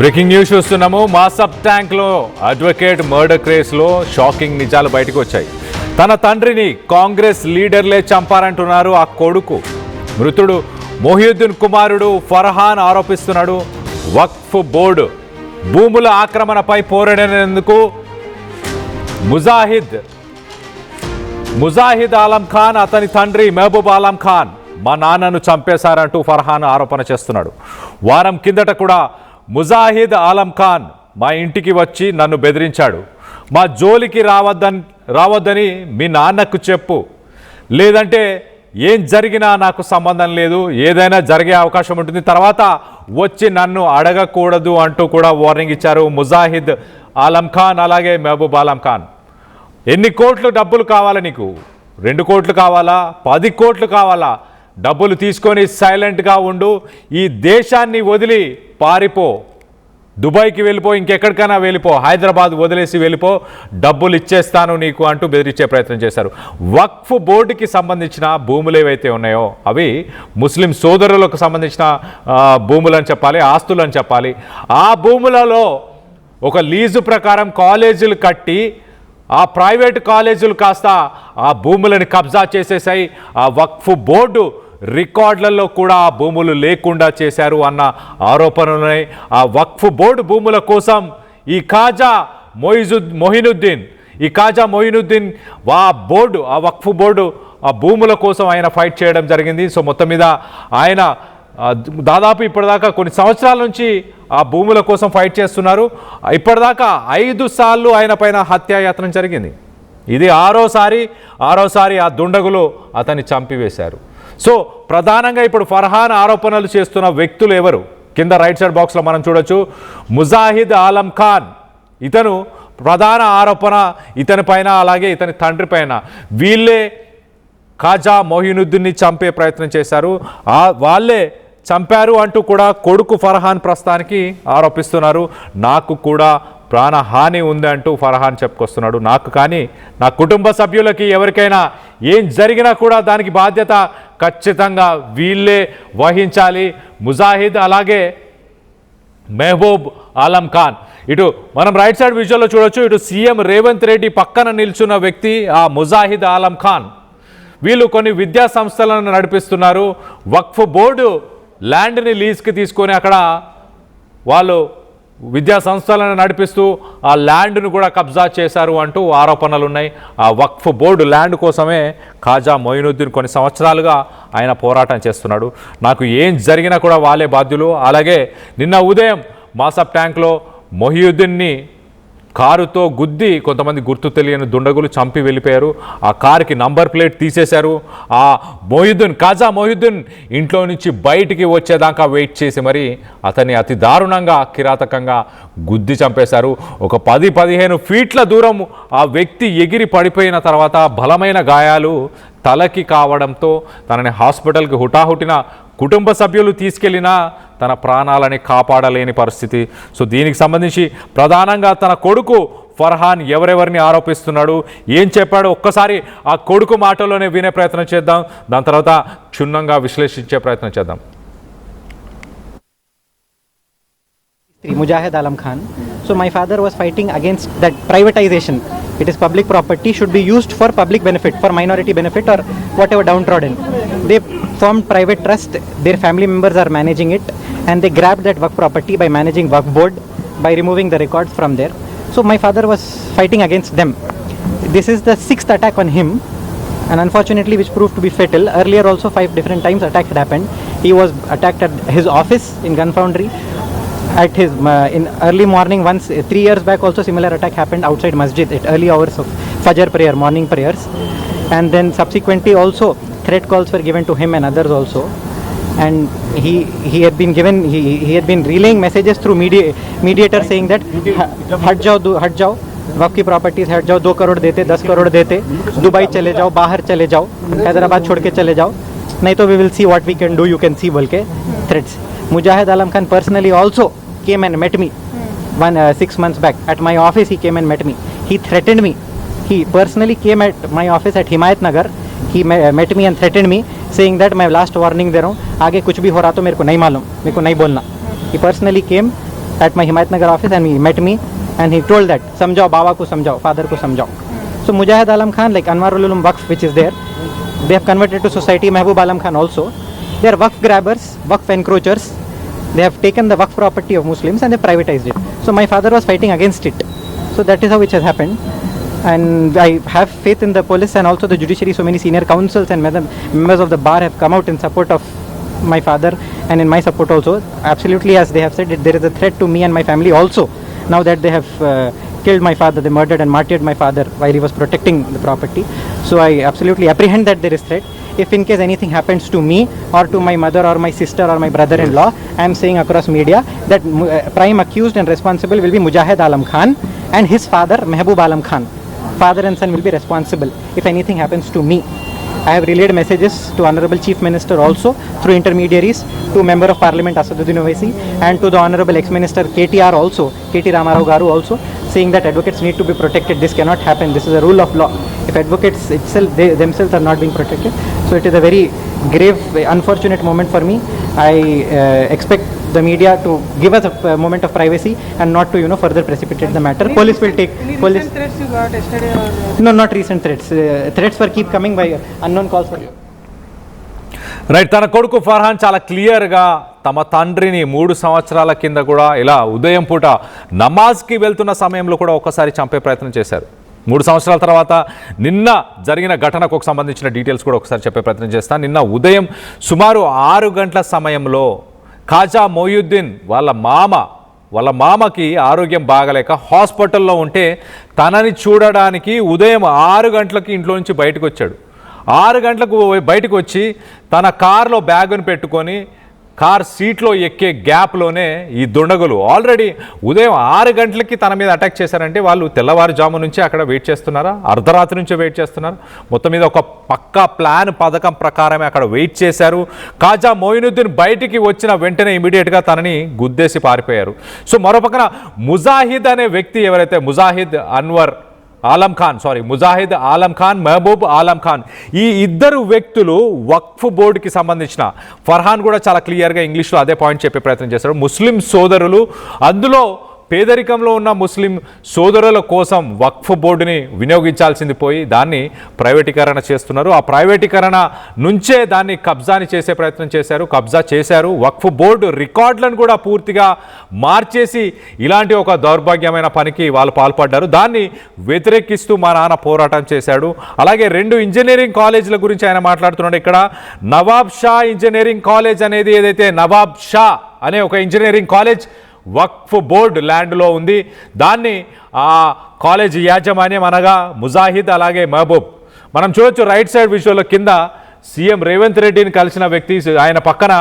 Breaking news చూస్తున్నాము. మాసప్ ట్యాంక్లో advocate murder కేసులో షాకింగ్ నిజాలు బయటకు వచ్చాయి. తన తండ్రిని కాంగ్రెస్ లీడర్లే చంపారంటున్నారు ఆ కొడుకు. మృతుడు మొహియుద్దీన్ కుమారుడు ఫర్హాన్ ఆరోపిస్తున్నాడు వక్ఫ్ బోర్డు భూముల ఆక్రమణపై పోరాడేందుకు ముజాహిద్ ఆలం ఖాన్ అతని తండ్రి మహబూబ్ ఆలం ఖాన్ మా నాన్నను చంపేశారంటూ ఫర్హాన్ ఆరోపణ చేస్తున్నాడు. వారం కిందట కూడా ముజాహిద్ ఆలం ఖాన్ మా ఇంటికి వచ్చి నన్ను బెదిరించాడు. మా జోలికి రావద్దని మీ నాన్నకు చెప్పు, లేదంటే ఏం జరిగినా నాకు సంబంధం లేదు, ఏదైనా జరిగే అవకాశం ఉంటుంది, తర్వాత వచ్చి నన్ను అడగకూడదు అంటూ కూడా వార్నింగ్ ఇచ్చారు ముజాహిద్ ఆలం ఖాన్ అలాగే మహబూబ్ ఆలం ఖాన్. ఎన్ని కోట్లు డబ్బులు కావాలా నీకు? 2 కోట్లు కావాలా, 10 కోట్లు కావాలా? డబ్బులు తీసుకొని సైలెంట్గా ఉండు, ఈ దేశాన్ని వదిలి పారిపో, దుబాయ్కి వెళ్ళిపో, ఇంకెక్కడికైనా వెళ్ళిపో, హైదరాబాద్ వదిలేసి వెళ్ళిపో, డబ్బులు ఇచ్చేస్తాను నీకు అంటూ బెదిరించే ప్రయత్నం చేశారు. వక్ఫ్ బోర్డుకి సంబంధించిన భూములు ఏవైతే ఉన్నాయో అవి ముస్లిం సోదరులకు సంబంధించిన భూములు అని చెప్పాలి, ఆస్తులు అని చెప్పాలి. ఆ భూములలో ఒక లీజు ప్రకారం కాలేజీలు కట్టి ఆ ప్రైవేటు కాలేజీలు కాస్త ఆ భూములను కబ్జా చేసేసాయి. ఆ వక్ఫ్ బోర్డు రికార్డులలో కూడా ఆ భూములు లేకుండా చేశారు అన్న ఆరోపణలున్నాయి. ఆ వక్ఫ్ బోర్డు భూముల కోసం ఈ ఖాజా మొయినుద్దీన్ ఆ వక్ఫ్ బోర్డు ఆ భూముల కోసం ఆయన ఫైట్ చేయడం జరిగింది. సో మొత్తం మీద ఆయన దాదాపు ఇప్పటిదాకా కొన్ని సంవత్సరాల నుంచి ఆ భూముల కోసం ఫైట్ చేస్తున్నారు. ఇప్పటిదాకా 5 సార్లు ఆయన పైన హత్యాయత్నం జరిగింది. ఇది ఆరోసారి ఆ దుండగులు అతన్ని చంపివేశారు. సో ప్రధానంగా ఇప్పుడు ఫర్హాన్ ఆరోపణలు చేస్తున్న వ్యక్తులు ఎవరు? కింద రైట్ సైడ్ బాక్స్లో మనం చూడొచ్చు. ముజాహిద్ ఆలం ఖాన్, ఇతను ప్రధాన ఆరోపణ ఇతని పైన, అలాగే ఇతని తండ్రి పైన. వీళ్ళే ఖాజా మొయినుద్దీన్ని చంపే ప్రయత్నం చేశారు, వాళ్ళే చంపారు అంటూ కూడా కొడుకు ఫర్హాన్ ప్రస్తుతానికి ఆరోపిస్తున్నారు. నాకు కూడా ప్రాణహాని ఉంది అంటూ ఫర్హాన్ చెప్పుకొస్తున్నాడు. నాకు కానీ నా కుటుంబ సభ్యులకి ఎవరికైనా ఏం జరిగినా కూడా దానికి బాధ్యత ఖచ్చితంగా వీళ్ళే వహించాలి. ముజాహిద్ అలాగే మహబూబ్ ఆలం ఖాన్. ఇటు మనం రైట్ సైడ్ విజువల్లో చూడొచ్చు. ఇటు సీఎం రేవంత్ రెడ్డి పక్కన నిల్చున్న వ్యక్తి ఆ ముజాహిద్ ఆలం ఖాన్. వీళ్ళు కొన్ని విద్యా సంస్థలను నడిపిస్తున్నారు. వక్ఫ్ బోర్డు ల్యాండ్ని లీజ్కి తీసుకొని అక్కడ వాళ్ళు విద్యా సంస్థలను నడిపిస్తూ ఆ ల్యాండ్ను కూడా కబ్జా చేశారు అంటూ ఆరోపణలు ఉన్నాయి. ఆ వక్ఫ్ బోర్డు ల్యాండ్ కోసమే ఖాజా మొయినుద్దీన్ కొన్ని సంవత్సరాలుగా ఆయన పోరాటం చేస్తున్నాడు. నాకు ఏం జరిగినా కూడా వాళ్ళే బాధ్యులు. అలాగే నిన్న ఉదయం మాసప్ ట్యాంక్లో మొహియుద్దీన్ని కారుతో గుద్ది కొంతమంది గుర్తు తెలియని దుండగులు చంపి వెళ్ళిపోయారు. ఆ కారుకి నంబర్ ప్లేట్ తీసేశారు. ఆ ఖాజా మొహియుద్దీన్ ఇంట్లో నుంచి బయటికి వచ్చేదాకా వెయిట్ చేసి మరి అతన్ని అతి దారుణంగా కిరాతకంగా గుద్ది చంపేశారు. ఒక 10-15 ఫీట్ల దూరం ఆ వ్యక్తి ఎగిరి పడిపోయిన తర్వాత బలమైన గాయాలు తలకి కావడంతో తనని హాస్పిటల్కి హుటాహుటిన కుటుంబ సభ్యులు తీసుకెళ్లినా తన ప్రాణాలని కాపాడలేని పరిస్థితి. సో దీనికి సంబంధించి ప్రధానంగా తన కొడుకు ఫర్హాన్ ఎవరెవరిని ఆరోపిస్తున్నాడు, ఏం చెప్పాడు, ఒక్కసారి ఆ కొడుకు మాటలోనే వినే ప్రయత్నం చేద్దాం. దాని తర్వాత క్షుణ్ణంగా విశ్లేషించే ప్రయత్నం చేద్దాం. Mujahid Alam Khan. So my father was fighting against that privatization. It is public property, should be used for public benefit, for minority benefit or whatever downtrodden. They formed private trust, their family members are managing it, and they grabbed that work property by managing work board, by removing the records from there. So my father was fighting against them. This is the 6th attack on him, and unfortunately which proved to be fatal. Earlier also 5 different times attacks had happened. He was attacked at his office in Gun Foundry. At his in early morning once, 3 years back also similar attack happened outside masjid at early hours of Fajr prayer, morning prayers, and then subsequently also threat calls were given to him and others also, and he had been relaying messages through mediator saying that हट जाओ वक्फ की properties हट जाओ, 2 करोड़ देते, 10 करोड़ देते, Dubai चले जाओ, बाहर चले जाओ, हैदराबाद छोड़ के चले जाओ, नहीं तो we will see what we can do, you can see बोल के threats. Mujahid Alam Khan personally also came and met me 6 months back at my office. He came and met me. He threatened me. He personally came at my office at Himayat Nagar. He met me and threatened me, saying that मैं last warning दे रहा हूँ, आगे कुछ भी हो रहा तो मेरे को नहीं मालूम, मेरे को नहीं बोलना. He personally came at my Himayatnagar office, and he met me and he told that samjhao baba ko samjhao, father ko samjhao. So Mujahid Alam Khan, like Anwarul Ulum Waqf which is there, they have converted to society. Mehboob Alam Khan also, they are Waqf grabbers, Waqf encroachers. They have taken the Waqf property of Muslims and they privatized it. So my father was fighting against it. So that is how it has happened. And I have faith in the police and also the judiciary. So many senior councils and members of the bar have come out in support of my father and in my support also. Absolutely, as they have said, there is a threat to me and my family also. Now that they have killed my father, they murdered and martyred my father while he was protecting the property. So I absolutely apprehend that there is threat. If in case anything happens to me or to my mother or my sister or my brother-in-law, I am saying across media that prime accused and responsible will be Mujahid Alam Khan and his father Mehboob Alam Khan. Father and son will be responsible if anything happens to me. I have relayed messages to Honorable Chief Minister also through intermediaries, to Member of Parliament Asaduddin Owaisi and to the Honorable Ex-Minister KTR also, KT Ramarao Garu also, saying that advocates need to be protected. This cannot happen. This is a rule of law. If advocates itself, they themselves are not being protected, so it is a very grave, unfortunate moment for me. I expect the media to give us a moment of privacy and not to further precipitate the matter. Police will take. Police. Recent threats you got yesterday or? No, not recent threats. Threats were keep coming by unknown calls. Right, తన కొడుకు ఫర్హాన్ చాలా క్లియర్గా తమ తండ్రిని 3 సంవత్సరాల కింద కూడా ఇలా ఉదయం పూట నమాజ్కి వెళ్తున్న సమయంలో కూడా ఒక్కసారి చంపే ప్రయత్నం చేశారు. 3 సంవత్సరాల తర్వాత నిన్న జరిగిన ఘటనకు సంబంధించిన డీటెయిల్స్ కూడా ఒకసారి చెప్పే ప్రయత్నం చేస్తాను. నిన్న ఉదయం సుమారు 6 గంటల సమయంలో ఖాజా మొయినుద్దీన్ వాళ్ళ మామకి ఆరోగ్యం బాగలేక హాస్పిటల్లో ఉంటే తనని చూడడానికి ఉదయం 6 గంటలకి ఇంట్లో నుంచి బయటకు వచ్చాడు. 6 గంటలకు బయటకు వచ్చి తన కారులో బ్యాగును పెట్టుకొని కార్ సీట్లో ఎక్కే గ్యాప్లోనే ఈ దుండగులు ఆల్రెడీ ఉదయం 6 గంటలకి తన మీద అటాక్ చేశారంటే వాళ్ళు తెల్లవారుజాము నుంచి అక్కడ వెయిట్ చేస్తున్నారా, అర్ధరాత్రి నుంచి వెయిట్ చేస్తున్నారు. మొత్తం మీద ఒక పక్కా ప్లాన్ పథకం ప్రకారమే అక్కడ వెయిట్ చేశారు. ఖాజా మొయినుద్దీన్ బయటికి వచ్చిన వెంటనే ఇమీడియట్గా తనని గుద్దేసి పారిపోయారు. సో మరోపక్కన ముజాహిద్ అనే వ్యక్తి ఎవరైతే ముజాహిద్ ఆలం ఖాన్, మహబూబ్ ఆలం ఖాన్, ఈ ఇద్దరు వ్యక్తులు వక్ఫ్ బోర్డుకి సంబంధించిన, ఫర్హాన్ కూడా చాలా క్లియర్గా ఇంగ్లీష్లో అదే పాయింట్ చెప్పే ప్రయత్నం చేశారు, ముస్లిం సోదరులు, అందులో పేదరికంలో ఉన్న ముస్లిం సోదరుల కోసం వక్ఫ్ బోర్డుని వినియోగించాల్సింది పోయి దాన్ని ప్రైవేటీకరణ చేస్తున్నారు. ఆ ప్రైవేటీకరణ నుంచే దాన్ని కబ్జాని చేసే ప్రయత్నం కబ్జా చేశారు. వక్ఫ్ బోర్డు రికార్డులను కూడా పూర్తిగా మార్చేసి ఇలాంటి ఒక దౌర్భాగ్యమైన పనికి వాళ్ళు పాల్పడ్డారు. దాన్ని వ్యతిరేకిస్తూ మా నాన్న పోరాటం చేశాడు. అలాగే 2 ఇంజనీరింగ్ కాలేజీల గురించి ఆయన మాట్లాడుతున్నాడు. ఇక్కడ నవాబ్ షా ఇంజనీరింగ్ కాలేజ్ అనేది ఏదైతే నవాబ్ షా అనే ఒక ఇంజనీరింగ్ కాలేజ్ వక్ఫ్ బోర్డు ల్యాండ్లో ఉంది. దాన్ని ఆ కాలేజ్ యాజమాన్యం అనగా ముజాహిద్ అలాగే మహబూబ్. మనం చూడొచ్చు రైట్ సైడ్ విజువల్లో కింద సీఎం రేవంత్ రెడ్డిని కలిసిన వ్యక్తి, ఆయన పక్కన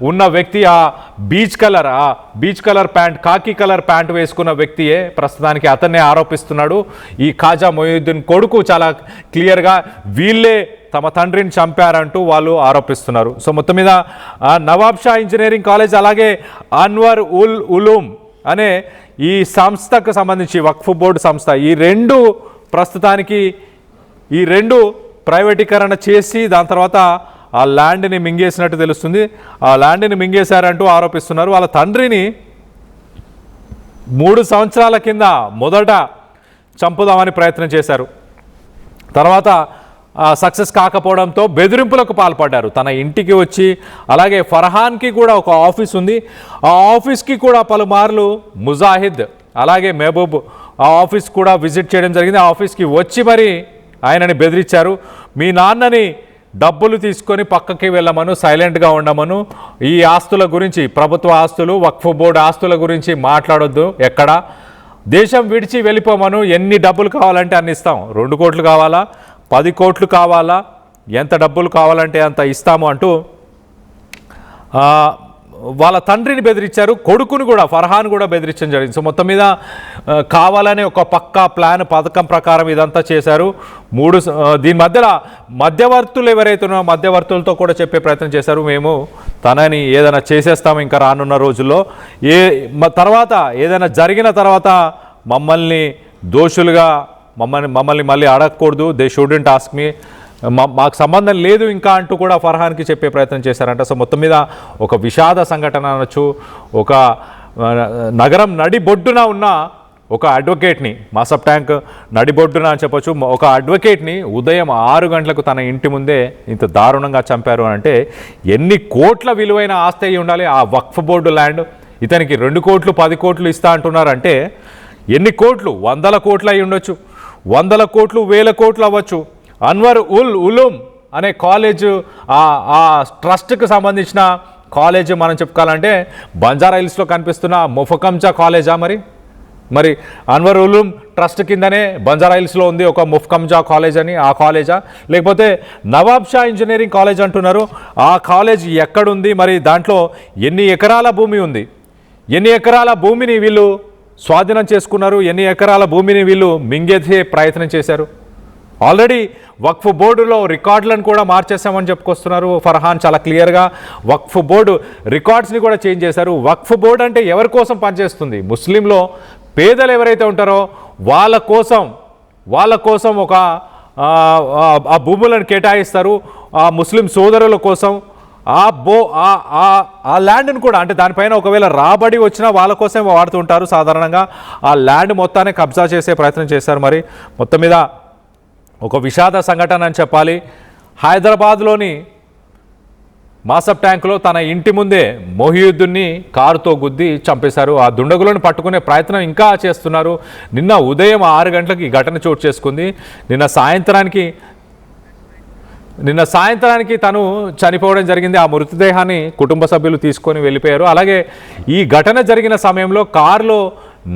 ఉన్న వ్యక్తి ఆ బీచ్ కలర్ ప్యాంట్, కాకి కలర్ ప్యాంట్ వేసుకున్న వ్యక్తియే ప్రస్తుతానికి అతన్నే ఆరోపిస్తున్నాడు. ఈ ఖాజా మొయినుద్దీన్ కొడుకు చాలా క్లియర్గా వీళ్ళే తమ తండ్రిని చంపారంటూ వాళ్ళు ఆరోపిస్తున్నారు. సో మొత్తం మీద నవాబ్ షా ఇంజనీరింగ్ కాలేజ్ అలాగే అన్వర్ ఉల్ ఉలూమ్ అనే ఈ సంస్థకు సంబంధించి వక్ఫ్ బోర్డు సంస్థ, ఈ రెండు ప్రైవేటీకరణ చేసి దాని తర్వాత ఆ ల్యాండ్ని మింగేసినట్టు తెలుస్తుంది. ఆ ల్యాండ్ని మింగేశారంటూ ఆరోపిస్తున్నారు. వాళ్ళ తండ్రిని 3 సంవత్సరాల కింద మొదట చంపుదామని ప్రయత్నం చేశారు. తర్వాత సక్సెస్ కాకపోవడంతో బెదిరింపులకు పాల్పడ్డారు. తన ఇంటికి వచ్చి, అలాగే ఫర్హాన్కి కూడా ఒక ఆఫీస్ ఉంది, ఆ ఆఫీస్కి కూడా పలుమార్లు ముజాహిద్ అలాగే మహబూబ్ ఆ ఆఫీస్ కూడా విజిట్ చేయడం జరిగింది. ఆ ఆఫీస్కి వచ్చి మరి ఆయనని బెదిరించారు. మీ నాన్నని డబ్బులు తీసుకొని పక్కకి వెళ్ళమను, సైలెంట్గా ఉండమను, ఈ ఆస్తుల గురించి, ప్రభుత్వ ఆస్తులు వక్ఫ్ బోర్డు ఆస్తుల గురించి మాట్లాడొద్దు, ఎక్కడ దేశం విడిచి వెళ్ళిపోమను, ఎన్ని డబ్బులు కావాలంటే అన్ని ఇస్తాం, 2 కోట్లు కావాలా, 10 కోట్లు కావాలా, ఎంత డబ్బులు కావాలంటే అంత ఇస్తాము అంటూ వాళ్ళ తండ్రిని బెదిరించారు. కొడుకుని కూడా, ఫర్హాన్ కూడా బెదిరించడం జరిగింది. సో మొత్తం మీద కావాలని ఒక పక్కా ప్లాన్ పథకం ప్రకారం ఇదంతా చేశారు. దీని మధ్యలో మధ్యవర్తులు ఎవరైతే ఉన్నారో మధ్యవర్తులతో కూడా చెప్పే ప్రయత్నం చేశారు, మేము తనని ఏదైనా చేసేస్తాము ఇంకా రానున్న రోజుల్లో, తర్వాత ఏదైనా జరిగిన తర్వాత మమ్మల్ని దోషులుగా మమ్మల్ని మళ్ళీ అడగకూడదు, దే షుడెంట్ ఆస్క్ మీ, మాకు సంబంధం లేదు ఇంకా అంటూ కూడా ఫర్హాన్కి చెప్పే ప్రయత్నం చేశారంట. సో మొత్తం మీద ఒక విషాద సంఘటన అనొచ్చు, ఒక నగరం నడిబొడ్డున ఉన్న ఒక అడ్వకేట్ని, మాసప్ ట్యాంక్ నడిబొడ్డున అని చెప్పొచ్చు, ఒక అడ్వకేట్ని ఉదయం 6 గంటలకు తన ఇంటి ముందే ఇంత దారుణంగా చంపారు అని అంటే ఎన్ని కోట్ల విలువైన ఆస్తి అయి ఉండాలి. ఆ వక్ఫ్ బోర్డు ల్యాండ్ ఇతనికి 2 కోట్లు 10 కోట్లు ఇస్తా అంటున్నారంటే ఎన్ని కోట్లు, 100 కోట్లు అయి ఉండొచ్చు, 100 కోట్లు 1000 కోట్లు అవ్వచ్చు. అన్వర్ ఉల్ ఉలూమ్ అనే కాలేజ్, ఆ ట్రస్ట్కి సంబంధించిన కాలేజ్ మనం చెప్పుకోవాలంటే బంజారా హిల్స్లో కనిపిస్తున్న ముఫకంజా కాలేజా? మరి అన్వర్ ఉలూమ్ ట్రస్ట్ కిందనే బంజారా హిల్స్లో ఉంది ఒక ముఫకంజా కాలేజ్ అని, ఆ కాలేజా? లేకపోతే నవాబ్ షా ఇంజనీరింగ్ కాలేజ్ అంటున్నారు, ఆ కాలేజ్ ఎక్కడుంది? మరి దాంట్లో ఎన్ని ఎకరాల భూమి ఉంది? ఎన్ని ఎకరాల భూమిని వీళ్ళు స్వాధీనం చేసుకున్నారు? ఎన్ని ఎకరాల భూమిని వీళ్ళు మింగేసే ప్రయత్నం చేశారు? ఆల్రెడీ వక్ఫ్ బోర్డులో రికార్డులను కూడా మార్చేసామని చెప్పుకొస్తున్నారు ఫర్హాన్ చాలా క్లియర్గా. వక్ఫ్ బోర్డు రికార్డ్స్ని కూడా చేంజ్ చేశారు. వక్ఫ్ బోర్డు అంటే ఎవరి కోసం పనిచేస్తుంది? ముస్లింలో పేదలు ఎవరైతే ఉంటారో వాళ్ళ కోసం ఒక ఆ భూములను కేటాయిస్తారు. ఆ ముస్లిం సోదరుల కోసం ఆ ల్యాండ్ని కూడా, అంటే దానిపైన ఒకవేళ రాబడి వచ్చినా వాళ్ళ కోసమే వాడుతుంటారు సాధారణంగా. ఆ ల్యాండ్ మొత్తాన్ని కబ్జా చేసే ప్రయత్నం చేశారు. మరి మొత్తం మీద ఒక విషాద సంఘటన అని చెప్పాలి. హైదరాబాద్లోని మాసప్ ట్యాంకులో తన ఇంటి ముందే మొహియుద్దీన్ని కారుతో గుద్ది చంపేశారు. ఆ దుండగులను పట్టుకునే ప్రయత్నం ఇంకా చేస్తున్నారు. నిన్న ఉదయం 6 గంటలకు ఈ ఘటన చోటు చేసుకుంది. నిన్న సాయంత్రానికి తను చనిపోవడం జరిగింది. ఆ మృతదేహాన్ని కుటుంబ సభ్యులు తీసుకొని వెళ్ళిపోయారు. అలాగే ఈ ఘటన జరిగిన సమయంలో కారులో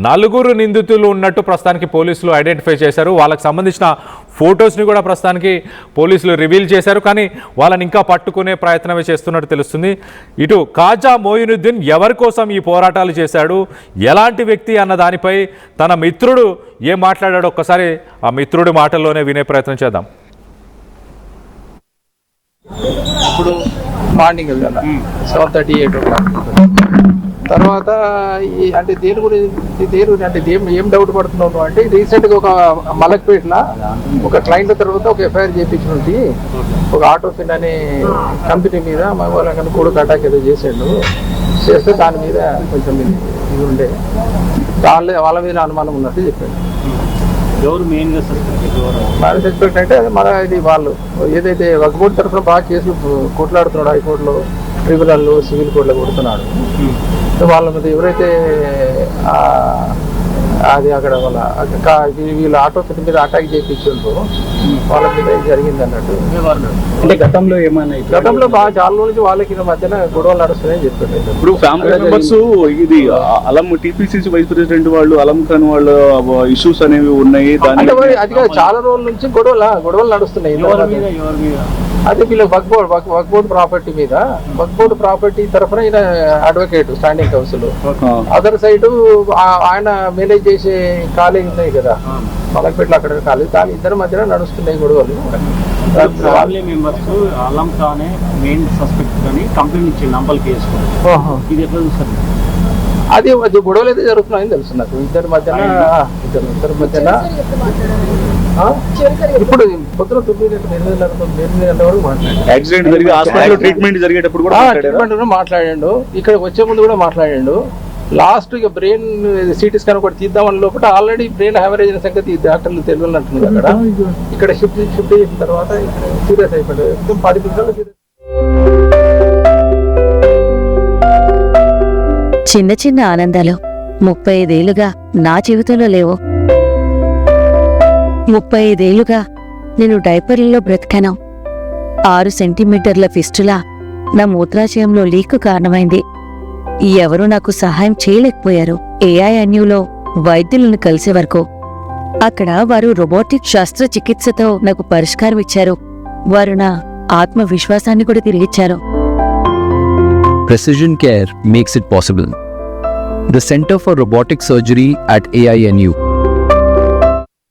4 నిందితులు ఉన్నట్టు ప్రస్తుతానికి పోలీసులు ఐడెంటిఫై చేశారు. వాళ్ళకి సంబంధించిన ఫొటోస్ని కూడా ప్రస్తుతానికి పోలీసులు రివీల్ చేశారు. కానీ వాళ్ళని ఇంకా పట్టుకునే ప్రయత్నమే చేస్తున్నట్టు తెలుస్తుంది. ఇటు ఖాజా మొయినుద్దీన్ ఎవరి కోసం ఈ పోరాటాలు చేశాడు, ఎలాంటి వ్యక్తి అన్న దానిపై తన మిత్రుడు ఏం మాట్లాడాడో ఒక్కసారి ఆ మిత్రుడి మాటల్లోనే వినే ప్రయత్నం చేద్దాం. ఇప్పుడు మార్నింగ్ వెళ్ళాను 7:38 తర్వాత అంటే దేని గురించి అంటే ఏం డౌట్ పడుతున్నావు అంటే రీసెంట్గా ఒక మలక్పేటలో ఒక క్లయింట్ తర్వాత ఒక ఎఫ్ఐఆర్ చేయించినట్టు ఒక ఆటోఫిన్ అనే కంపెనీ మీద మా వాళ్ళకన్నా కూడా అటాక్ ఏదో చేస్తే దాని మీద కొంచెం ఇది ఉండే వాళ్ళ మీద అనుమానం ఉన్నట్టు చెప్పాడు. ఎవరు మెయిన్గా సస్పెక్ట్ అంటే మన ఇది వాళ్ళు ఏదైతే వక్ఫ్ బోర్డు తరఫున బాగా కేసులు కొట్లాడుతున్నాడు, హైకోర్టులో, ట్రిబ్యునల్లో, సివిల్ కోర్టులో కొడుతున్నాడు. సో వాళ్ళ మీద ఎవరైతే అది అక్కడ వీళ్ళు ఆటో మీద అటాక్ చేయించారు వాళ్ళ మీద జరిగింది అన్నట్టు. అంటే గతంలో బాగా చాలా నుంచి వాళ్ళకి మధ్యన గొడవలు నడుస్తున్నాయని చెప్పాడు. ఇప్పుడు ఫ్యామిలీ మెంబర్స్ ఇది అలం టీపీసీసీ వైస్ ప్రెసిడెంట్ వాళ్ళు, అలం ఖాన్ వాళ్ళు ఇష్యూస్ అనేవి ఉన్నాయి. అది చాలా రోజుల నుంచి గొడవలు నడుస్తున్నాయి. అదే వీళ్ళ వక్ఫ్ బోర్డు ప్రాపర్టీ మీద, వక్ఫ్ బోర్డు ప్రాపర్టీ తరఫున ఈయన advocate standing council, other side ఆయన మేనేజ్ చేసే కాలేజ్ ఉన్నాయి కదా మలక్పేటలో, అక్కడ కాలేజ్, దాని ఇద్దరి మధ్యన నడుస్తున్నాయి గొడవలు. ఫ్యామిలీ మెంబర్స్ అలం ఖానే మెయిన్ సస్పెక్ట్ అని కంప్లైంట్ ఇచ్చింది నంబల్ కేసు. ఇది ఎట్లా చూస్తారు? అది గొడవలు అయితే జరుగుతున్నాయని తెలుసు నాకు. ఇద్దరి మధ్యన ఇప్పుడు పొద్దున 9 గంటల వరకు మాట్లాడాడు. ట్రీట్మెంట్ మాట్లాడాడు. ఇక్కడ వచ్చే ముందు కూడా మాట్లాడాడు. లాస్ట్ ఇక బ్రెయిన్ సిటీ స్కాన్ ఒకటి తీద్దామని లోపల ఆల్రెడీ బ్రెయిన్ హ్యామరేజ్ అయిన సంగతి డాక్టర్లు తెలియని అంటున్నారు. అక్కడ ఇక్కడ షిఫ్ట్ చేసిన తర్వాత సీరియస్ అయిపోయాడు. 10 నిమిషాలు చిన్న చిన్న ఆనందాలు 35 ఏళ్లుగా నా జీవితంలో లేవు. 35 ఏళ్లుగా నేను డైపర్లలో బ్రతికాను. 6 సెంటీమీటర్ల ఫిస్టులా నా మూత్రాశయంలో లీక్ కారణమైంది. ఎవరూ నాకు సహాయం చేయలేకపోయారు. AINUలో వైద్యులను కలిసే వరకు. అక్కడ వారు రోబోటిక్ శస్త్రచికిత్సతో నాకు పరిష్కారం ఇచ్చారు. వారు నా ఆత్మవిశ్వాసాన్ని కూడా తిరిగిచ్చారు. Precision care makes it possible. The Center for Robotic Surgery at AINU